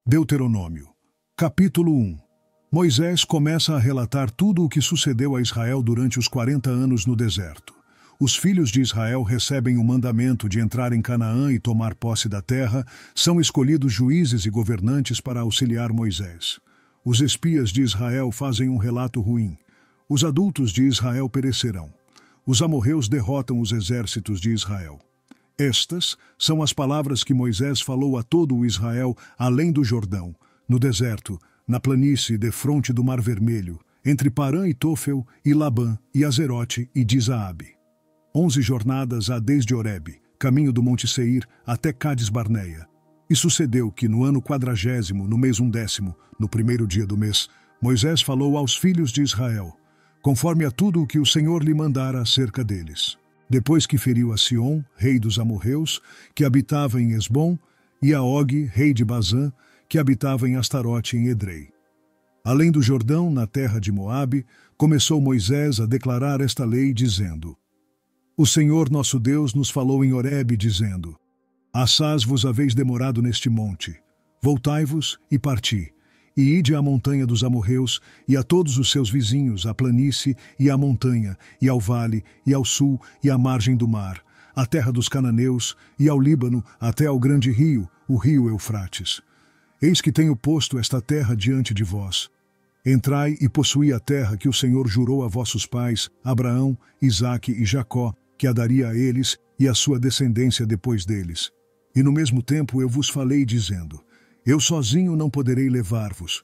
Deuteronômio, capítulo 1. Moisés começa a relatar tudo o que sucedeu a Israel durante os 40 anos no deserto. Os filhos de Israel recebem o mandamento de entrar em Canaã e tomar posse da terra, são escolhidos juízes e governantes para auxiliar Moisés. Os espias de Israel fazem um relato ruim. Os adultos de Israel perecerão. Os amorreus derrotam os exércitos de Israel. Estas são as palavras que Moisés falou a todo o Israel além do Jordão, no deserto, na planície defronte do Mar Vermelho, entre Parã e Tofel, e Labã, e Azerote e Dizaabe. 11 jornadas há desde Horebe, caminho do Monte Seir, até Cades Barneia. E sucedeu que no ano 40º, no mês 11º, no primeiro dia do mês, Moisés falou aos filhos de Israel, conforme a tudo o que o Senhor lhe mandara acerca deles. Depois que feriu a Sion, rei dos amorreus, que habitava em Esbom, e a Og, rei de Bazã, que habitava em Astarote em Edrei. Além do Jordão, na terra de Moabe, começou Moisés a declarar esta lei, dizendo: O Senhor nosso Deus nos falou em Horebe, dizendo: Assás vos haveis demorado neste monte. Voltai-vos e parti, e ide à montanha dos amorreus, e a todos os seus vizinhos, à planície, e à montanha, e ao vale, e ao sul, e à margem do mar, à terra dos cananeus, e ao Líbano, até ao grande rio, o rio Eufrates. Eis que tenho posto esta terra diante de vós. Entrai e possuí a terra que o Senhor jurou a vossos pais, Abraão, Isaque e Jacó, que a daria a eles e à sua descendência depois deles. E no mesmo tempo eu vos falei, dizendo: Eu sozinho não poderei levar-vos.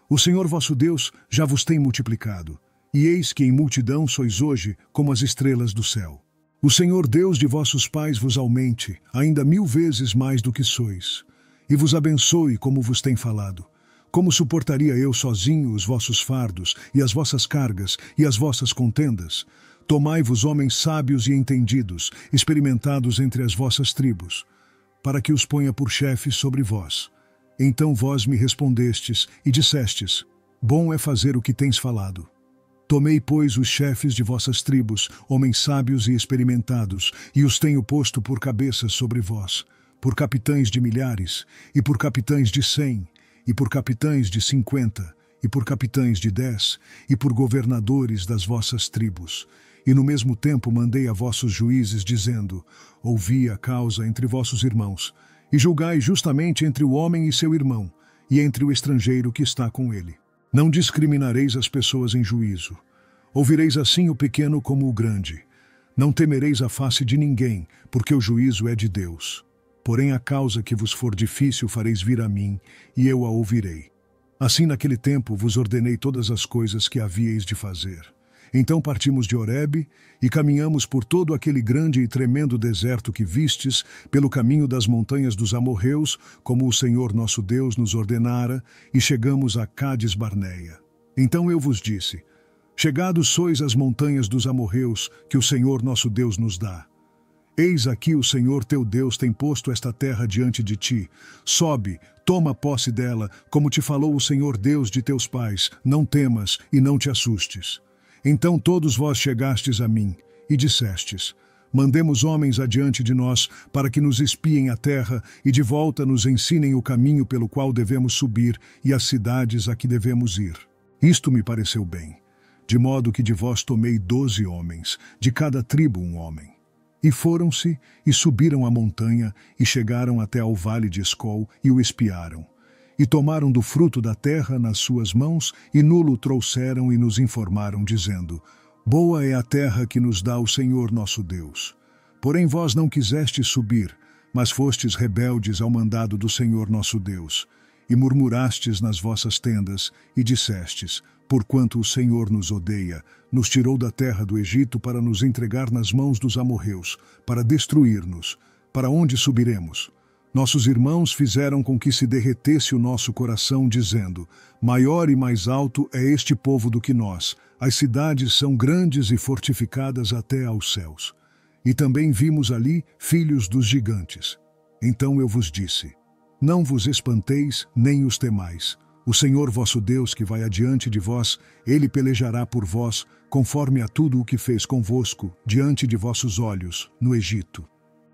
O Senhor vosso Deus já vos tem multiplicado, e eis que em multidão sois hoje como as estrelas do céu. O Senhor Deus de vossos pais vos aumente, ainda 1000 vezes mais do que sois, e vos abençoe como vos tem falado. Como suportaria eu sozinho os vossos fardos, e as vossas cargas, e as vossas contendas? Tomai-vos homens sábios e entendidos, experimentados entre as vossas tribos, para que os ponha por chefes sobre vós. Então vós me respondestes e dissestes: Bom é fazer o que tens falado. Tomei, pois, os chefes de vossas tribos, homens sábios e experimentados, e os tenho posto por cabeças sobre vós, por capitães de milhares, e por capitães de 100, e por capitães de 50, e por capitães de 10, e por governadores das vossas tribos. E no mesmo tempo mandei a vossos juízes, dizendo: Ouvi a causa entre vossos irmãos, e julgai justamente entre o homem e seu irmão, e entre o estrangeiro que está com ele. Não discriminareis as pessoas em juízo. Ouvireis assim o pequeno como o grande. Não temereis a face de ninguém, porque o juízo é de Deus. Porém a causa que vos for difícil fareis vir a mim, e eu a ouvirei. Assim naquele tempo vos ordenei todas as coisas que havíeis de fazer. Então partimos de Horebe e caminhamos por todo aquele grande e tremendo deserto que vistes, pelo caminho das montanhas dos amorreus, como o Senhor nosso Deus nos ordenara, e chegamos a Cades Barneia. Então eu vos disse: Chegados sois às montanhas dos amorreus, que o Senhor nosso Deus nos dá. Eis aqui o Senhor teu Deus tem posto esta terra diante de ti. Sobe, toma posse dela, como te falou o Senhor Deus de teus pais. Não temas e não te assustes. Então todos vós chegastes a mim, e dissestes: Mandemos homens adiante de nós, para que nos espiem a terra, e de volta nos ensinem o caminho pelo qual devemos subir, e as cidades a que devemos ir. Isto me pareceu bem, de modo que de vós tomei 12 homens, de cada tribo um homem. E foram-se, e subiram a montanha, e chegaram até ao vale de Escol, e o espiaram. E tomaram do fruto da terra nas suas mãos, e nulo trouxeram e nos informaram, dizendo: Boa é a terra que nos dá o Senhor nosso Deus. Porém vós não quisestes subir, mas fostes rebeldes ao mandado do Senhor nosso Deus. E murmurastes nas vossas tendas, e dissestes: Porquanto o Senhor nos odeia, nos tirou da terra do Egito para nos entregar nas mãos dos amorreus, para destruir-nos. Para onde subiremos? Nossos irmãos fizeram com que se derretesse o nosso coração, dizendo: Maior e mais alto é este povo do que nós. As cidades são grandes e fortificadas até aos céus. E também vimos ali filhos dos gigantes. Então eu vos disse: Não vos espanteis, nem os temais. O Senhor vosso Deus, que vai adiante de vós, ele pelejará por vós, conforme a tudo o que fez convosco, diante de vossos olhos, no Egito.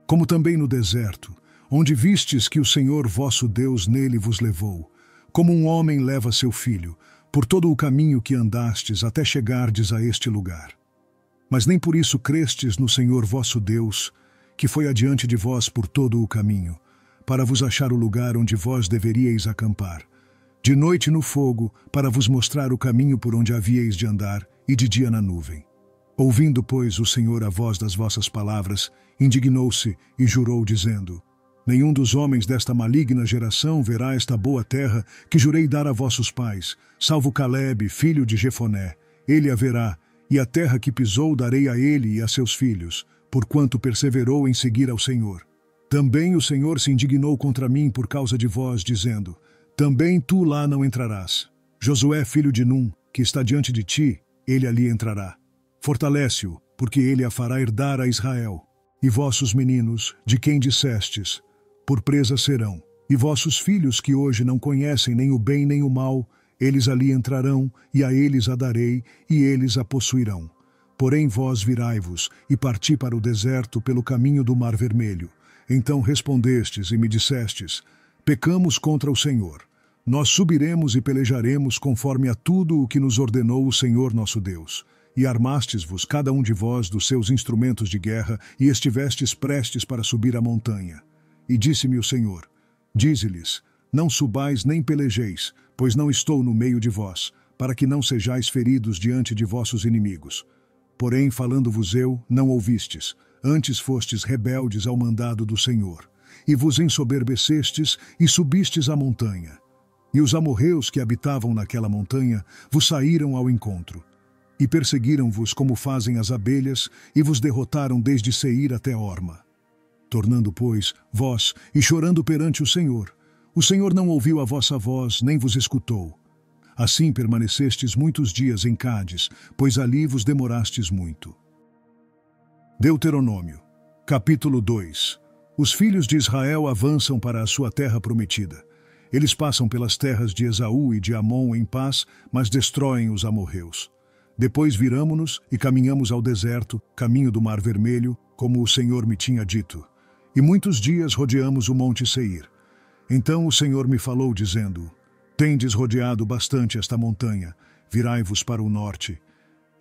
Como também no deserto, onde vistes que o Senhor vosso Deus nele vos levou, como um homem leva seu filho, por todo o caminho que andastes até chegardes a este lugar. Mas nem por isso crestes no Senhor vosso Deus, que foi adiante de vós por todo o caminho, para vos achar o lugar onde vós deveríeis acampar, de noite no fogo, para vos mostrar o caminho por onde havíeis de andar, e de dia na nuvem. Ouvindo, pois, o Senhor a voz das vossas palavras, indignou-se e jurou, dizendo: Nenhum dos homens desta maligna geração verá esta boa terra que jurei dar a vossos pais, salvo Calebe, filho de Jefoné. Ele a verá, e a terra que pisou darei a ele e a seus filhos, porquanto perseverou em seguir ao Senhor. Também o Senhor se indignou contra mim por causa de vós, dizendo: Também tu lá não entrarás. Josué, filho de Num, que está diante de ti, ele ali entrará. Fortalece-o, porque ele a fará herdar a Israel. E vossos meninos, de quem dissestes, por presa serão. E vossos filhos, que hoje não conhecem nem o bem nem o mal, eles ali entrarão, e a eles a darei, e eles a possuirão. Porém vós virai-vos, e parti para o deserto pelo caminho do Mar Vermelho. Então respondestes e me dissestes: Pecamos contra o Senhor. Nós subiremos e pelejaremos conforme a tudo o que nos ordenou o Senhor nosso Deus. E armastes-vos cada um de vós dos seus instrumentos de guerra, e estivestes prestes para subir a montanha. E disse-me o Senhor: Dize-lhes: Não subais nem pelejeis, pois não estou no meio de vós, para que não sejais feridos diante de vossos inimigos. Porém, falando-vos eu, não ouvistes, antes fostes rebeldes ao mandado do Senhor, e vos ensoberbecestes e subistes a montanha. E os amorreus que habitavam naquela montanha vos saíram ao encontro, e perseguiram-vos como fazem as abelhas, e vos derrotaram desde Seir até Horma. Tornando, pois, vós, e chorando perante o Senhor não ouviu a vossa voz, nem vos escutou. Assim permanecestes muitos dias em Cádiz, pois ali vos demorastes muito. Deuteronômio, capítulo 2. Os filhos de Israel avançam para a sua terra prometida. Eles passam pelas terras de Esaú e de Amon em paz, mas destroem os amorreus. Depois viramo-nos e caminhamos ao deserto, caminho do Mar Vermelho, como o Senhor me tinha dito. E muitos dias rodeamos o monte Seir. Então o Senhor me falou, dizendo: Tendes rodeado bastante esta montanha, virai-vos para o norte.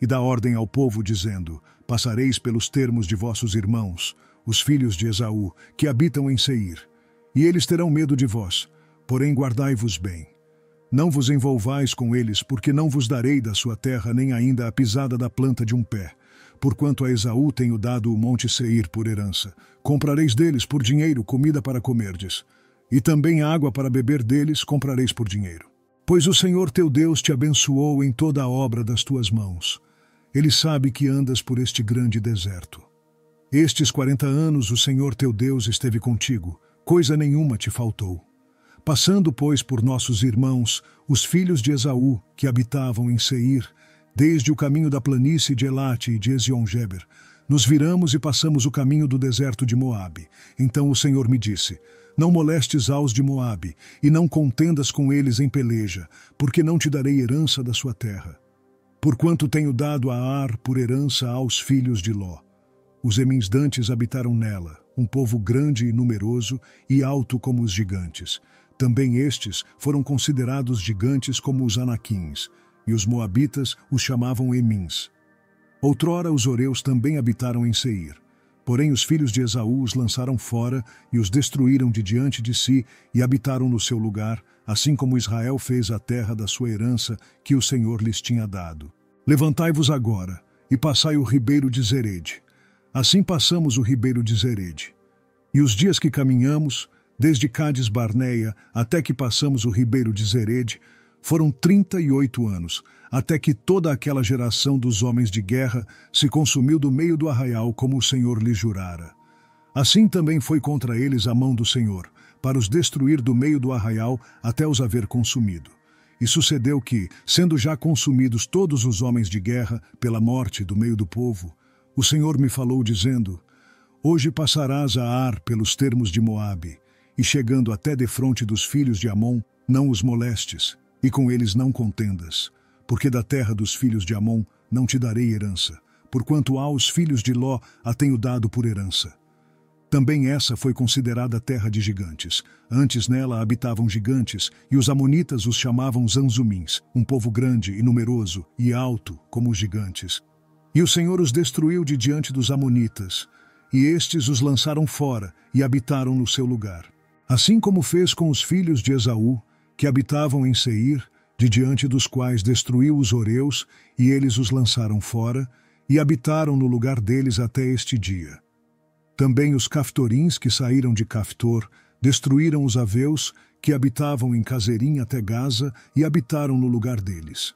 E dá ordem ao povo, dizendo: Passareis pelos termos de vossos irmãos, os filhos de Esaú, que habitam em Seir. E eles terão medo de vós, porém guardai-vos bem. Não vos envolvais com eles, porque não vos darei da sua terra nem ainda a pisada da planta de um pé. Porquanto a Esaú tenho dado o monte Seir por herança. Comprareis deles por dinheiro comida para comerdes. E também água para beber deles comprareis por dinheiro. Pois o Senhor teu Deus te abençoou em toda a obra das tuas mãos. Ele sabe que andas por este grande deserto. Estes 40 anos o Senhor teu Deus esteve contigo, coisa nenhuma te faltou. Passando, pois, por nossos irmãos, os filhos de Esaú, que habitavam em Seir, desde o caminho da planície de Elate e de Ezion-Geber, nos viramos e passamos o caminho do deserto de Moabe. Então o Senhor me disse: Não molestes aos de Moabe, e não contendas com eles em peleja, porque não te darei herança da sua terra. Porquanto tenho dado a Ar por herança aos filhos de Ló. Os emisdantes habitaram nela, um povo grande e numeroso, e alto como os gigantes. Também estes foram considerados gigantes como os anaquins, e os moabitas os chamavam Emins. Outrora os horeus também habitaram em Seir. Porém os filhos de Esaú os lançaram fora e os destruíram de diante de si e habitaram no seu lugar, assim como Israel fez a terra da sua herança que o Senhor lhes tinha dado. Levantai-vos agora e passai o ribeiro de Zerede. Assim passamos o ribeiro de Zerede. E os dias que caminhamos, desde Cádiz Barneia até que passamos o ribeiro de Zerede, foram 38 anos, até que toda aquela geração dos homens de guerra se consumiu do meio do arraial como o Senhor lhes jurara. Assim também foi contra eles a mão do Senhor, para os destruir do meio do arraial até os haver consumido. E sucedeu que, sendo já consumidos todos os homens de guerra pela morte do meio do povo, o Senhor me falou dizendo: Hoje passarás a Ar pelos termos de Moabe, e chegando até defronte dos filhos de Amon, não os molestes, e com eles não contendas, porque da terra dos filhos de Amon não te darei herança, porquanto aos filhos de Ló a tenho dado por herança. Também essa foi considerada terra de gigantes. Antes nela habitavam gigantes, e os amonitas os chamavam Zanzumins, um povo grande e numeroso e alto como os gigantes. E o Senhor os destruiu de diante dos amonitas, e estes os lançaram fora e habitaram no seu lugar. Assim como fez com os filhos de Esaú, que habitavam em Seir, de diante dos quais destruiu os horeus, e eles os lançaram fora, e habitaram no lugar deles até este dia. Também os caftorins que saíram de Caftor destruíram os aveus que habitavam em Cazerim até Gaza e habitaram no lugar deles.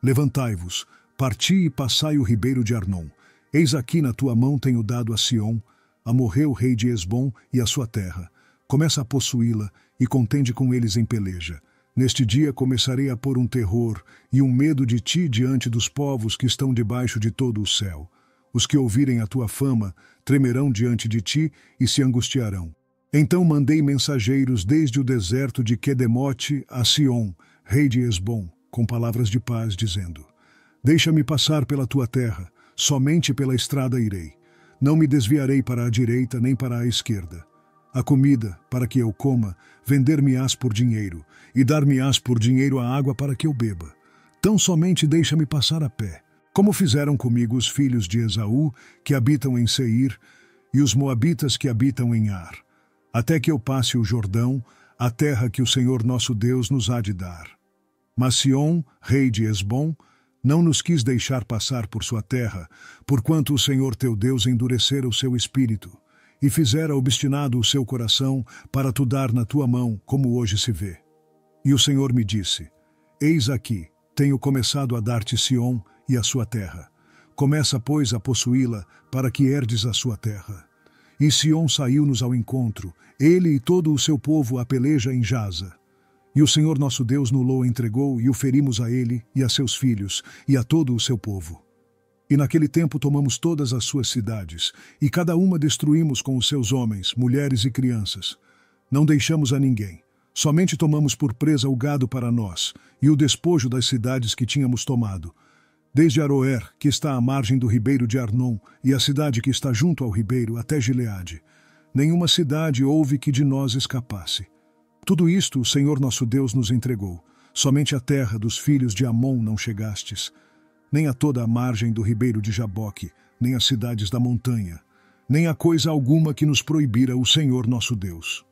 Levantai-vos, parti e passai o ribeiro de Arnon. Eis aqui na tua mão tenho dado a Sion, Amorreu, rei de Hesbom, e a sua terra. Começa a possuí-la e contende com eles em peleja. Neste dia começarei a pôr um terror e um medo de ti diante dos povos que estão debaixo de todo o céu. Os que ouvirem a tua fama tremerão diante de ti e se angustiarão. Então mandei mensageiros desde o deserto de Quedemote a Sion, rei de Hesbom, com palavras de paz, dizendo: Deixa-me passar pela tua terra, somente pela estrada irei. Não me desviarei para a direita nem para a esquerda. A comida, para que eu coma, vender-me-ás por dinheiro, e dar-me-ás por dinheiro a água para que eu beba. Tão somente deixa-me passar a pé, como fizeram comigo os filhos de Esaú, que habitam em Seir, e os moabitas que habitam em Ar, até que eu passe o Jordão, a terra que o Senhor nosso Deus nos há de dar. Mas Sion, rei de Hesbom, não nos quis deixar passar por sua terra, porquanto o Senhor teu Deus endurecera o seu espírito, e fizera obstinado o seu coração para tu dar na tua mão, como hoje se vê. E o Senhor me disse: Eis aqui, tenho começado a dar-te Sion e a sua terra. Começa, pois, a possuí-la, para que herdes a sua terra. E Sion saiu-nos ao encontro, ele e todo o seu povo a peleja em Jaza. E o Senhor nosso Deus no-lo entregou, e o ferimos a ele, e a seus filhos, e a todo o seu povo. E naquele tempo tomamos todas as suas cidades, e cada uma destruímos com os seus homens, mulheres e crianças. Não deixamos a ninguém. Somente tomamos por presa o gado para nós, e o despojo das cidades que tínhamos tomado, desde Aroer, que está à margem do ribeiro de Arnon, e a cidade que está junto ao ribeiro, até Gileade. Nenhuma cidade houve que de nós escapasse. Tudo isto o Senhor nosso Deus nos entregou. Somente a terra dos filhos de Amon não chegastes, nem a toda a margem do ribeiro de Jaboque, nem as cidades da montanha, nem a coisa alguma que nos proibira o Senhor nosso Deus.